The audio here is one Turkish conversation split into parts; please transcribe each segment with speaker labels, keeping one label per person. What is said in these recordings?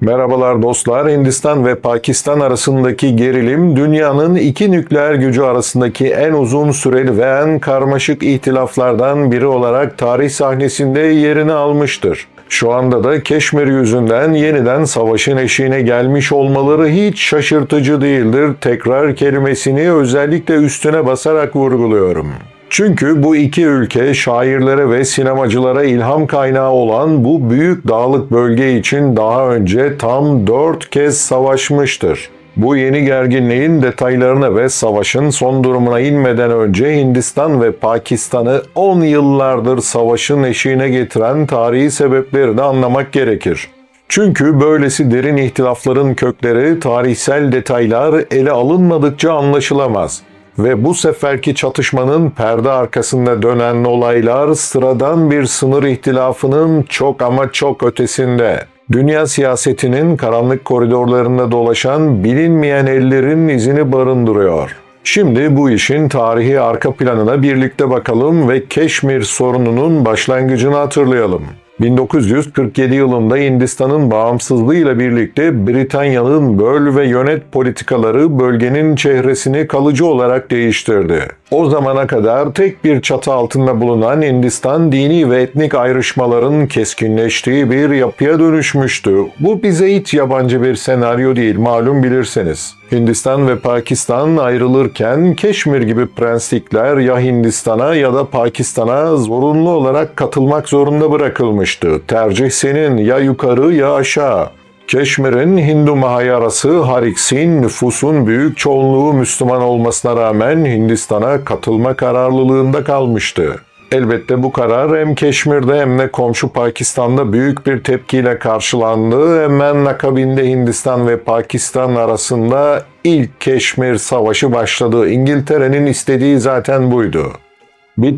Speaker 1: Merhabalar dostlar. Hindistan ve Pakistan arasındaki gerilim dünyanın iki nükleer gücü arasındaki en uzun süreli ve en karmaşık ihtilaflardan biri olarak tarih sahnesinde yerini almıştır. Şu anda da Keşmir yüzünden yeniden savaşın eşiğine gelmiş olmaları hiç şaşırtıcı değildir. Tekrar kelimesini özellikle üstüne basarak vurguluyorum. Çünkü bu iki ülke şairlere ve sinemacılara ilham kaynağı olan bu büyük dağlık bölge için daha önce tam 4 kez savaşmıştır. Bu yeni gerginliğin detaylarına ve savaşın son durumuna inmeden önce Hindistan ve Pakistan'ı 10 yıllardır savaşın eşiğine getiren tarihi sebepleri de anlamak gerekir. Çünkü böylesi derin ihtilafların kökleri, tarihsel detaylar ele alınmadıkça anlaşılamaz. Ve bu seferki çatışmanın perde arkasında dönen olaylar sıradan bir sınır ihtilafının çok ama çok ötesinde. Dünya siyasetinin karanlık koridorlarında dolaşan bilinmeyen ellerin izini barındırıyor. Şimdi bu işin tarihi arka planına birlikte bakalım ve Keşmir sorununun başlangıcını hatırlayalım. 1947 yılında Hindistan'ın bağımsızlığıyla birlikte Britanya'nın böl ve yönet politikaları bölgenin çehresini kalıcı olarak değiştirdi. O zamana kadar tek bir çatı altında bulunan Hindistan dini ve etnik ayrışmaların keskinleştiği bir yapıya dönüşmüştü. Bu bize hiç yabancı bir senaryo değil, malum bilirseniz. Hindistan ve Pakistan ayrılırken Keşmir gibi prenslikler ya Hindistan'a ya da Pakistan'a zorunlu olarak katılmak zorunda bırakılmıştı. Tercih senin, ya yukarı ya aşağı. Keşmir'in Hindu mahayarası Harik Singh nüfusun büyük çoğunluğu Müslüman olmasına rağmen Hindistan'a katılma kararlılığında kalmıştı. Elbette bu karar hem Keşmir'de hem de komşu Pakistan'da büyük bir tepkiyle karşılandı. Hemen akabinde Hindistan ve Pakistan arasında ilk Keşmir Savaşı başladı. İngiltere'nin istediği zaten buydu.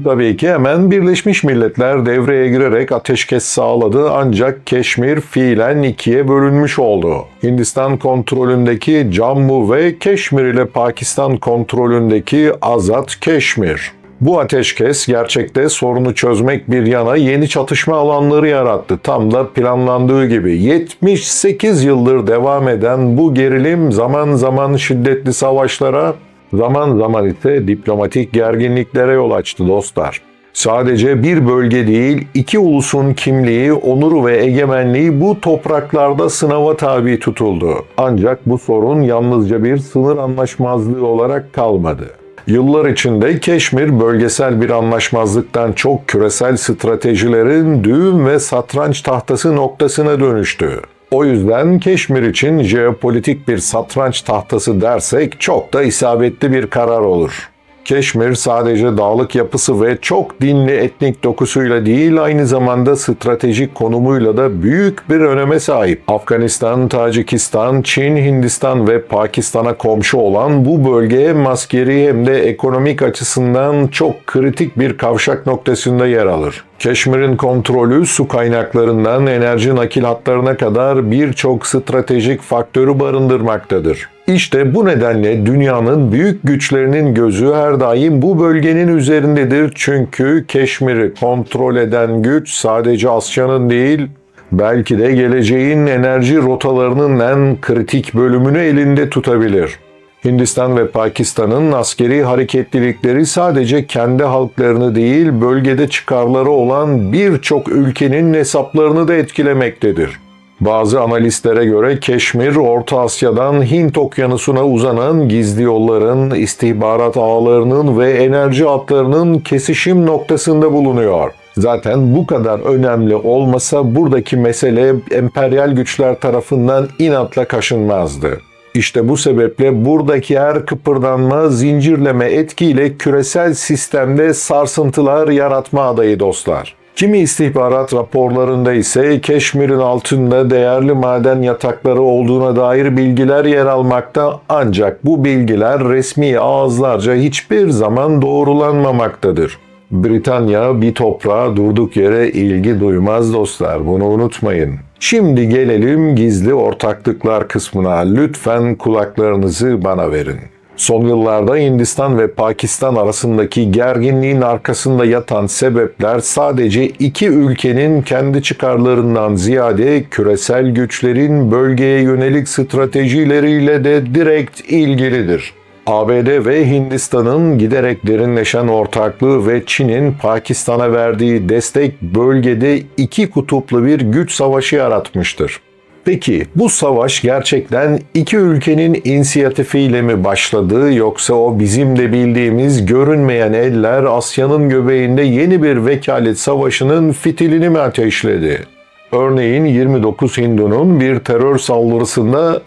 Speaker 1: Tabii ki hemen Birleşmiş Milletler devreye girerek ateşkes sağladı ancak Keşmir fiilen ikiye bölünmüş oldu. Hindistan kontrolündeki Cammu ve Keşmir ile Pakistan kontrolündeki Azad Keşmir. Bu ateşkes gerçekte sorunu çözmek bir yana yeni çatışma alanları yarattı. Tam da planlandığı gibi 78 yıldır devam eden bu gerilim zaman zaman şiddetli savaşlara, zaman zaman ise diplomatik gerginliklere yol açtı dostlar. Sadece bir bölge değil, iki ulusun kimliği, onuru ve egemenliği bu topraklarda sınava tabi tutuldu. Ancak bu sorun yalnızca bir sınır anlaşmazlığı olarak kalmadı. Yıllar içinde Keşmir bölgesel bir anlaşmazlıktan çok küresel stratejilerin düğüm ve satranç tahtası noktasına dönüştü. O yüzden Keşmir için jeopolitik bir satranç tahtası dersek çok da isabetli bir karar olur. Keşmir sadece dağlık yapısı ve çok dinli etnik dokusuyla değil, aynı zamanda stratejik konumuyla da büyük bir öneme sahip. Afganistan, Tacikistan, Çin, Hindistan ve Pakistan'a komşu olan bu bölge hem askeri hem de ekonomik açısından çok kritik bir kavşak noktasında yer alır. Keşmir'in kontrolü su kaynaklarından enerji nakil hatlarına kadar birçok stratejik faktörü barındırmaktadır. İşte bu nedenle dünyanın büyük güçlerinin gözü her daim bu bölgenin üzerindedir. Çünkü Keşmir'i kontrol eden güç sadece Asya'nın değil, belki de geleceğin enerji rotalarının en kritik bölümünü elinde tutabilir. Hindistan ve Pakistan'ın askeri hareketlilikleri sadece kendi halklarını değil, bölgede çıkarları olan birçok ülkenin hesaplarını da etkilemektedir. Bazı analistlere göre Keşmir, Orta Asya'dan Hint Okyanusu'na uzanan gizli yolların, istihbarat ağlarının ve enerji hatlarının kesişim noktasında bulunuyor. Zaten bu kadar önemli olmasa buradaki mesele emperyal güçler tarafından inatla kaşınmazdı. İşte bu sebeple buradaki her kıpırdanma zincirleme etkiyle küresel sistemde sarsıntılar yaratma adayı dostlar. Kimi istihbarat raporlarında ise Keşmir'in altında değerli maden yatakları olduğuna dair bilgiler yer almakta ancak bu bilgiler resmi ağızlarca hiçbir zaman doğrulanmamaktadır. Britanya bir toprağa durduk yere ilgi duymaz dostlar, bunu unutmayın. Şimdi gelelim gizli ortaklıklar kısmına. Lütfen kulaklarınızı bana verin. Son yıllarda Hindistan ve Pakistan arasındaki gerginliğin arkasında yatan sebepler sadece iki ülkenin kendi çıkarlarından ziyade küresel güçlerin bölgeye yönelik stratejileriyle de direkt ilgilidir. ABD ve Hindistan'ın giderek derinleşen ortaklığı ve Çin'in Pakistan'a verdiği destek bölgede iki kutuplu bir güç savaşı yaratmıştır. Peki bu savaş gerçekten iki ülkenin inisiyatifiyle mi başladı yoksa o bizim de bildiğimiz görünmeyen eller Asya'nın göbeğinde yeni bir vekalet savaşının fitilini mi ateşledi? Örneğin 29 Hindu'nun bir terör saldırısında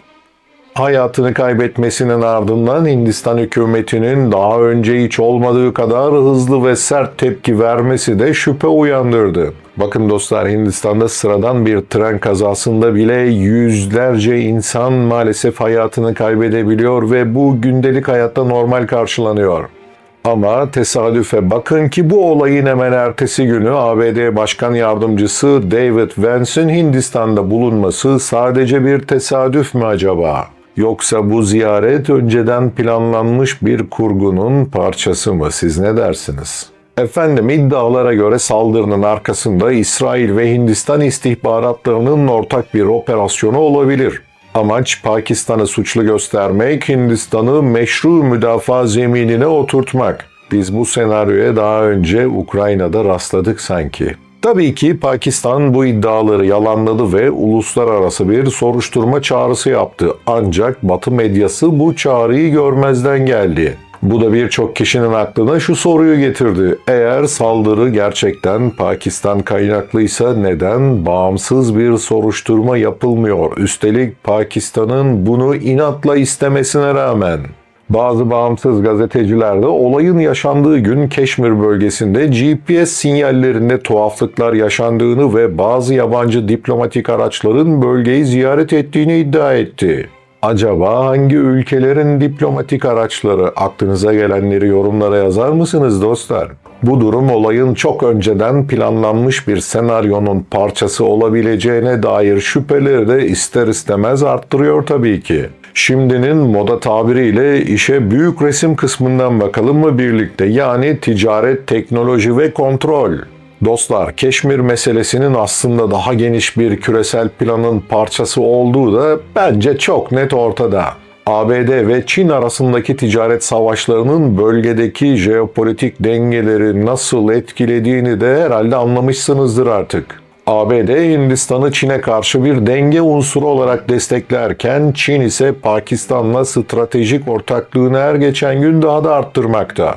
Speaker 1: hayatını kaybetmesinin ardından Hindistan hükümetinin daha önce hiç olmadığı kadar hızlı ve sert tepki vermesi de şüphe uyandırdı. Bakın dostlar, Hindistan'da sıradan bir tren kazasında bile yüzlerce insan maalesef hayatını kaybedebiliyor ve bu gündelik hayatta normal karşılanıyor. Ama tesadüfe bakın ki bu olayın hemen ertesi günü ABD Başkan Yardımcısı David Vance'in Hindistan'da bulunması sadece bir tesadüf mü acaba? Yoksa bu ziyaret önceden planlanmış bir kurgunun parçası mı? Siz ne dersiniz? Efendim, iddialara göre saldırının arkasında İsrail ve Hindistan istihbaratlarının ortak bir operasyonu olabilir. Amaç Pakistan'ı suçlu göstermek, Hindistan'ı meşru müdafaa zeminine oturtmak. Biz bu senaryoya daha önce Ukrayna'da rastladık sanki. Tabii ki Pakistan bu iddiaları yalanladı ve uluslararası bir soruşturma çağrısı yaptı. Ancak Batı medyası bu çağrıyı görmezden geldi. Bu da birçok kişinin aklına şu soruyu getirdi. Eğer saldırı gerçekten Pakistan kaynaklıysa neden bağımsız bir soruşturma yapılmıyor? Üstelik Pakistan'ın bunu inatla istemesine rağmen. Bazı bağımsız gazeteciler de olayın yaşandığı gün Keşmir bölgesinde GPS sinyallerinde tuhaflıklar yaşandığını ve bazı yabancı diplomatik araçların bölgeyi ziyaret ettiğini iddia etti. Acaba hangi ülkelerin diplomatik araçları? Aklınıza gelenleri yorumlara yazar mısınız dostlar? Bu durum olayın çok önceden planlanmış bir senaryonun parçası olabileceğine dair şüpheleri de ister istemez arttırıyor tabii ki. Şimdinin moda tabiriyle işe büyük resim kısmından bakalım mı birlikte? Yani ticaret, teknoloji ve kontrol. Dostlar, Keşmir meselesinin aslında daha geniş bir küresel planın parçası olduğu da bence çok net ortada. ABD ve Çin arasındaki ticaret savaşlarının bölgedeki jeopolitik dengeleri nasıl etkilediğini de herhalde anlamışsınızdır artık. ABD, Hindistan'ı Çin'e karşı bir denge unsuru olarak desteklerken Çin ise Pakistan'la stratejik ortaklığını her geçen gün daha da arttırmakta.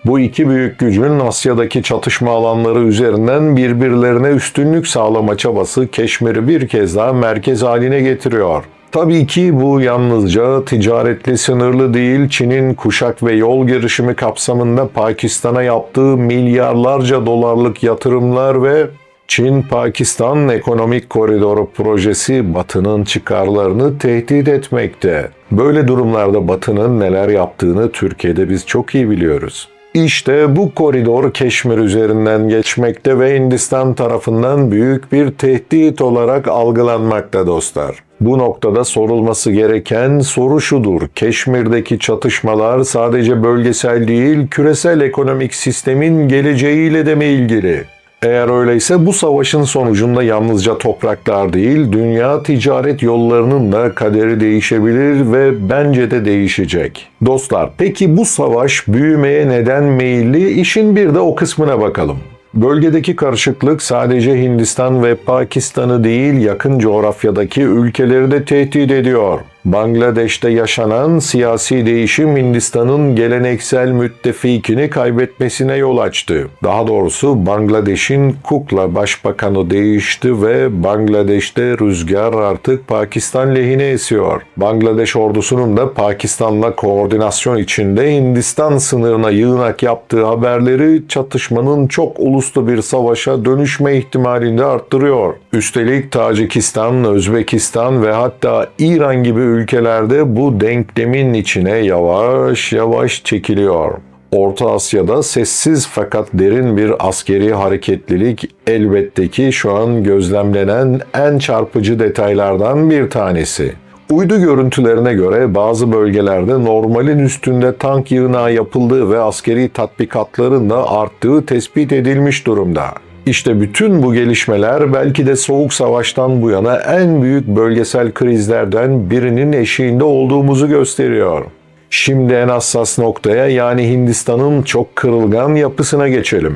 Speaker 1: Bu iki büyük gücün Asya'daki çatışma alanları üzerinden birbirlerine üstünlük sağlama çabası Keşmir'i bir kez daha merkez haline getiriyor. Tabii ki bu yalnızca ticaretle sınırlı değil. Çin'in kuşak ve yol girişimi kapsamında Pakistan'a yaptığı milyarlarca dolarlık yatırımlar ve Çin-Pakistan Ekonomik Koridoru projesi Batı'nın çıkarlarını tehdit etmekte. Böyle durumlarda Batı'nın neler yaptığını Türkiye'de biz çok iyi biliyoruz. İşte bu koridor Keşmir üzerinden geçmekte ve Hindistan tarafından büyük bir tehdit olarak algılanmakta dostlar. Bu noktada sorulması gereken soru şudur: Keşmir'deki çatışmalar sadece bölgesel değil, küresel ekonomik sistemin geleceğiyle de mi ilgili? Eğer öyleyse bu savaşın sonucunda yalnızca topraklar değil, dünya ticaret yollarının da kaderi değişebilir ve bence de değişecek. Dostlar, peki bu savaş büyümeye neden meyilli? İşin bir de o kısmına bakalım. Bölgedeki karışıklık sadece Hindistan ve Pakistan'ı değil, yakın coğrafyadaki ülkeleri de tehdit ediyor. Bangladeş'te yaşanan siyasi değişim Hindistan'ın geleneksel müttefikini kaybetmesine yol açtı. Daha doğrusu Bangladeş'in kukla başbakanı değişti ve Bangladeş'te rüzgar artık Pakistan lehine esiyor. Bangladeş ordusunun da Pakistan'la koordinasyon içinde Hindistan sınırına yığınak yaptığı haberleri çatışmanın çok uluslu bir savaşa dönüşme ihtimalini de arttırıyor. Üstelik Tacikistan, Özbekistan ve hatta İran gibi ülkelerde bu denklemin içine yavaş yavaş çekiliyor. Orta Asya'da sessiz fakat derin bir askeri hareketlilik elbette ki şu an gözlemlenen en çarpıcı detaylardan bir tanesi. Uydu görüntülerine göre bazı bölgelerde normalin üstünde tank yığınağı yapıldığı ve askeri tatbikatların da arttığı tespit edilmiş durumda. İşte bütün bu gelişmeler belki de Soğuk Savaş'tan bu yana en büyük bölgesel krizlerden birinin eşiğinde olduğumuzu gösteriyor. Şimdi en hassas noktaya, yani Hindistan'ın çok kırılgan yapısına geçelim.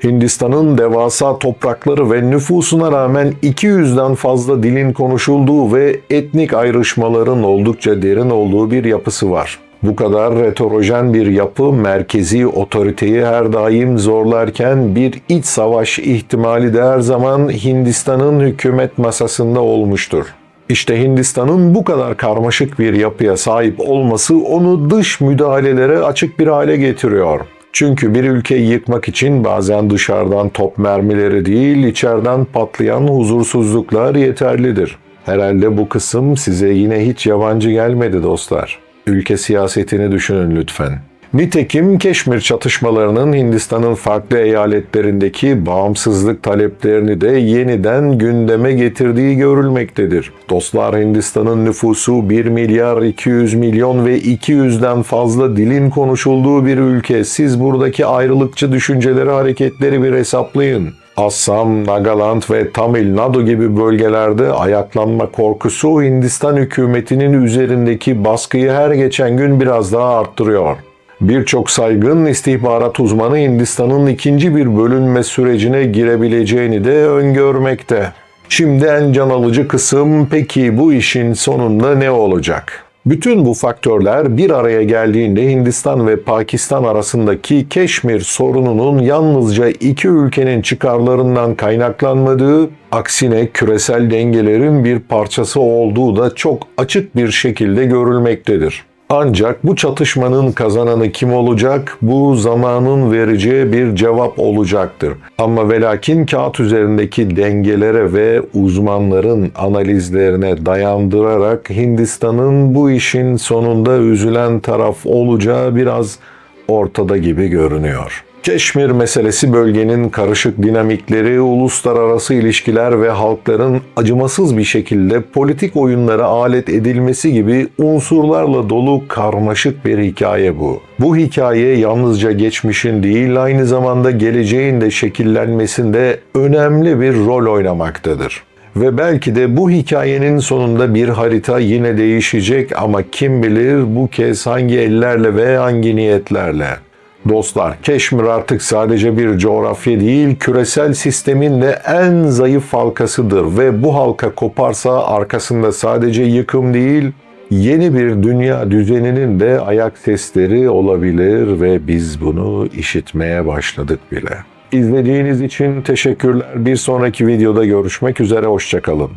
Speaker 1: Hindistan'ın devasa toprakları ve nüfusuna rağmen 200'den fazla dilin konuşulduğu ve etnik ayrışmaların oldukça derin olduğu bir yapısı var. Bu kadar heterojen bir yapı merkezi otoriteyi her daim zorlarken bir iç savaş ihtimali de her zaman Hindistan'ın hükümet masasında olmuştur. İşte Hindistan'ın bu kadar karmaşık bir yapıya sahip olması onu dış müdahalelere açık bir hale getiriyor. Çünkü bir ülkeyi yıkmak için bazen dışarıdan top mermileri değil, içeriden patlayan huzursuzluklar yeterlidir. Herhalde bu kısım size yine hiç yabancı gelmedi dostlar. Ülke siyasetini düşünün lütfen. Nitekim Keşmir çatışmalarının Hindistan'ın farklı eyaletlerindeki bağımsızlık taleplerini de yeniden gündeme getirdiği görülmektedir. Dostlar, Hindistan'ın nüfusu 1 milyar 200 milyon ve 200'den fazla dilin konuşulduğu bir ülke. Siz buradaki ayrılıkçı düşünceleri, hareketleri bir hesaplayın. Assam, Nagaland ve Tamil Nadu gibi bölgelerde ayaklanma korkusu Hindistan hükümetinin üzerindeki baskıyı her geçen gün biraz daha arttırıyor. Birçok saygın istihbarat uzmanı Hindistan'ın ikinci bir bölünme sürecine girebileceğini de öngörmekte. Şimdi en can alıcı kısım, peki bu işin sonunda ne olacak? Bütün bu faktörler bir araya geldiğinde Hindistan ve Pakistan arasındaki Keşmir sorununun yalnızca iki ülkenin çıkarlarından kaynaklanmadığı, aksine küresel dengelerin bir parçası olduğu da çok açık bir şekilde görülmektedir. Ancak bu çatışmanın kazananı kim olacak? Bu zamanın vereceği bir cevap olacaktır. Ama ve lakin kağıt üzerindeki dengelere ve uzmanların analizlerine dayandırarak Hindistan'ın bu işin sonunda üzülen taraf olacağı biraz ortada gibi görünüyor. Keşmir meselesi bölgenin karışık dinamikleri, uluslararası ilişkiler ve halkların acımasız bir şekilde politik oyunlara alet edilmesi gibi unsurlarla dolu karmaşık bir hikaye bu. Bu hikaye yalnızca geçmişin değil, aynı zamanda geleceğin de şekillenmesinde önemli bir rol oynamaktadır. Ve belki de bu hikayenin sonunda bir harita yine değişecek, ama kim bilir bu kez hangi ellerle ve hangi niyetlerle. Dostlar, Keşmir artık sadece bir coğrafya değil, küresel sistemin de en zayıf halkasıdır ve bu halka koparsa arkasında sadece yıkım değil, yeni bir dünya düzeninin de ayak sesleri olabilir ve biz bunu işitmeye başladık bile. İzlediğiniz için teşekkürler. Bir sonraki videoda görüşmek üzere, hoşça kalın.